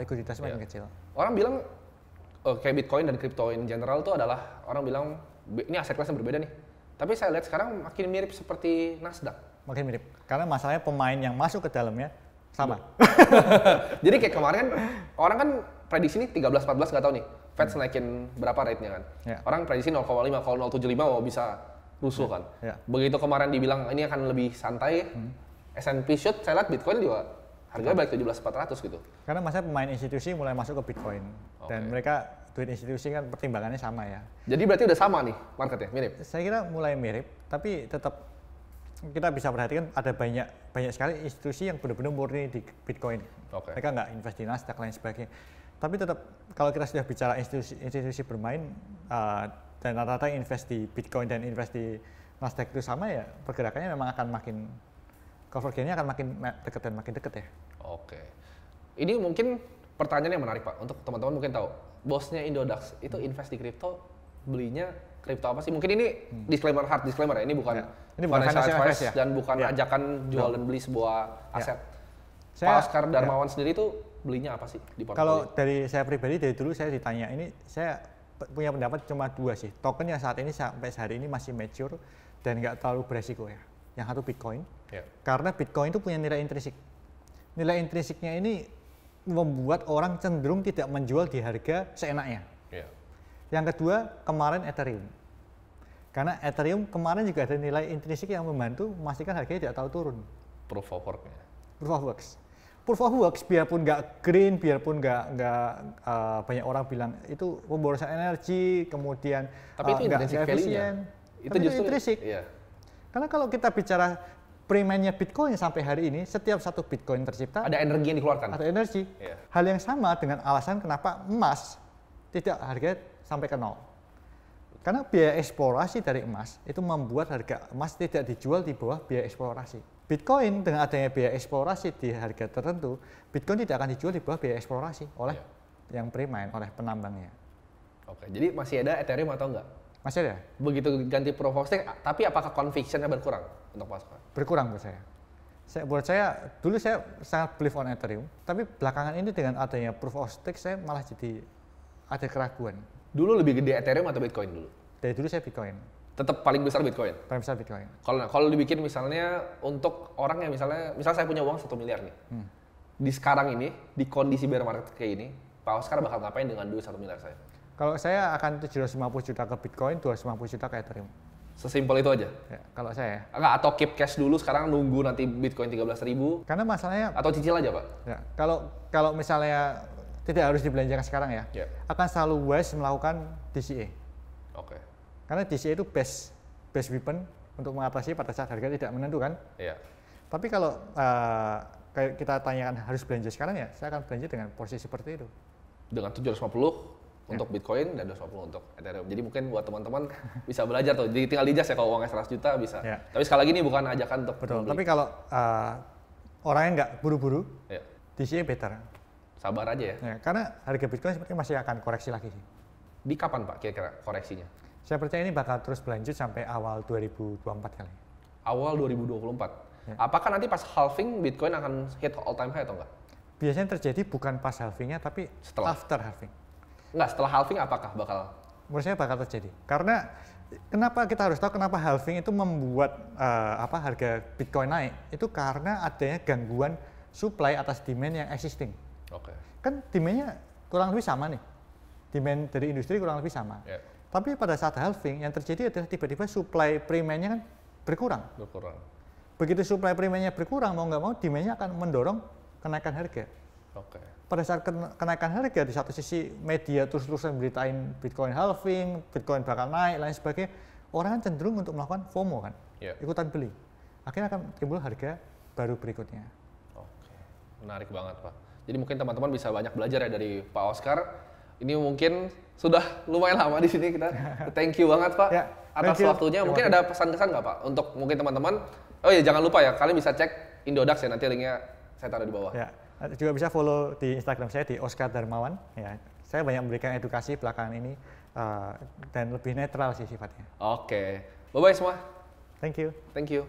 likuiditasnya makin kecil. Orang bilang kayak Bitcoin dan crypto in general itu adalah, orang bilang ini aset kelas yang berbeda nih. Tapi saya lihat sekarang makin mirip seperti Nasdaq. Makin mirip, karena masalahnya pemain yang masuk ke dalamnya sama. Jadi kayak kemarin orang kan prediksi nih 13-14 nggak tahu nih Fed naikin berapa rate-nya kan. Orang prediksi 0,5, kalau 0,75 mau bisa rusuh kan. Begitu kemarin dibilang ini akan lebih santai, S&P shoot, saya lihat Bitcoin juga harganya balik 17.400 gitu. Karena masa pemain institusi mulai masuk ke Bitcoin dan mereka duit institusi kan pertimbangannya sama ya. Jadi berarti udah sama nih marketnya, mirip? Saya kira mulai mirip, tapi tetap kita bisa perhatikan ada banyak sekali institusi yang benar-benar murni di Bitcoin. Mereka nggak invest di Nasdaq lain sebagainya. Tapi tetap kalau kita sudah bicara institusi bermain dan rata-rata invest di Bitcoin dan invest di Nasdaq itu sama ya, pergerakannya memang akan makin convergennya akan makin dekat dan makin dekat ya. Oke. Ini mungkin pertanyaan yang menarik Pak untuk teman-teman mungkin tahu. Bosnya Indodax itu invest di kripto, belinya kripto apa sih? Mungkin ini hard disclaimer ya, ini bukan financial advice ya? Dan bukan ajakan jual dan beli sebuah aset. Pak Oscar Darmawan sendiri itu belinya apa sih di portfolio? Kalau dari saya pribadi, dari dulu saya ditanya, ini saya punya pendapat cuma 2 sih. Token yang saat ini sampai hari ini masih mature dan nggak terlalu beresiko ya. Yang satu Bitcoin, karena Bitcoin itu punya nilai intrinsik. Nilai intrinsiknya ini membuat orang cenderung tidak menjual di harga seenaknya. Yang kedua, kemarin Ethereum. Karena Ethereum kemarin juga ada nilai intrinsik yang membantu memastikan harganya tidak terlalu turun. Proof of work-nya. Proof of works. Proof of works biarpun nggak green, biarpun nggak banyak orang bilang itu pemborosan energi, kemudian tapi itu nggak efisien. Itu justru intrinsik. Iya. Karena kalau kita bicara premiumnya Bitcoin sampai hari ini, setiap satu Bitcoin tercipta ada energi yang dikeluarkan. Ada energi. Hal yang sama dengan alasan kenapa emas tidak harga sampai ke 0. Karena biaya eksplorasi dari emas itu membuat harga emas tidak dijual di bawah biaya eksplorasi. Bitcoin dengan adanya biaya eksplorasi di harga tertentu, Bitcoin tidak akan dijual di bawah biaya eksplorasi oleh yang pre-mine, oleh penambangnya. Oke, jadi masih ada Ethereum atau enggak? Masih ada. Begitu ganti proof of stake, tapi apakah conviction-nya berkurang untuk Pak Oscar? Berkurang buat saya. Buat saya, dulu saya sangat believe on Ethereum, tapi belakangan ini dengan adanya proof of stake saya malah jadi ada keraguan. Dulu lebih gede Ethereum atau Bitcoin dulu? Dari dulu saya Bitcoin. Tetap paling besar Bitcoin? Paling besar Bitcoin. Kalau dibikin misalnya untuk orang yang misal saya punya uang 1 miliar nih. Di sekarang ini, di kondisi bear market kayak ini, Pak Oscar bakal ngapain dengan duit 1 miliar saya? Kalau saya akan 750 juta ke Bitcoin, 250 juta ke Ethereum. Sesimpel itu aja? Ya, kalau saya. Enggak, atau keep cash dulu sekarang nunggu nanti Bitcoin 13.000? Karena masalahnya... Atau cicil aja Pak? Ya, kalau misalnya tidak harus dibelanjakan sekarang ya, akan selalu wise melakukan DCA. Oke. Karena DCA itu best weapon untuk mengatasi pada saat harga tidak menentu kan. Iya. Tapi kalau kayak kita tanyakan harus belanja sekarang ya, saya akan belanja dengan posisi seperti itu. Dengan 750 untuk Bitcoin dan 250 untuk Ethereum. Jadi mungkin buat teman-teman bisa belajar tuh. Jadi tinggal dijas ya kalau uangnya 100 juta bisa. Tapi sekali lagi ini bukan ajakan untuk betul. Tapi kalau orangnya nggak buru-buru, DCA better. Sabar aja ya. Karena harga Bitcoin sepertinya masih akan koreksi lagi sih. Di kapan Pak kira-kira koreksinya? Saya percaya ini bakal terus berlanjut sampai awal 2024 kali. Awal 2024? Apakah nanti pas halving Bitcoin akan hit all time high atau enggak? Biasanya terjadi bukan pas halvingnya tapi after halving. Enggak, setelah halving apakah bakal? Menurut saya bakal terjadi. Karena kenapa kita harus tahu kenapa halving itu membuat harga Bitcoin naik? Itu karena adanya gangguan supply atas demand yang existing. Oke. Kan demand-nya kurang lebih sama nih. Demand dari industri kurang lebih sama. Tapi pada saat halving yang terjadi adalah tiba-tiba supply pre-mine-nya kan berkurang. Begitu supply pre-mine-nya berkurang, mau nggak mau demand-nya akan mendorong kenaikan harga. Oke. Pada saat kenaikan harga, di satu sisi media terus-terusan beritain Bitcoin halving, Bitcoin bakal naik, lain sebagainya, orang kan cenderung untuk melakukan FOMO kan, ikutan beli. Akhirnya akan timbul harga baru berikutnya. Oke, menarik banget Pak. Jadi mungkin teman-teman bisa banyak belajar ya dari Pak Oscar. Ini mungkin sudah lumayan lama di sini kita. Thank you banget Pak atas waktunya. Mungkin ada pesan-kesan nggak Pak untuk mungkin teman-teman? Oh ya jangan lupa ya, kalian bisa cek Indodax ya, nanti linknya saya taruh di bawah. Ya, juga bisa follow di Instagram saya di Oscar Darmawan. Ya, saya banyak memberikan edukasi belakangan ini dan lebih netral sih sifatnya. Oke, bye-bye semua. Thank you. Thank you.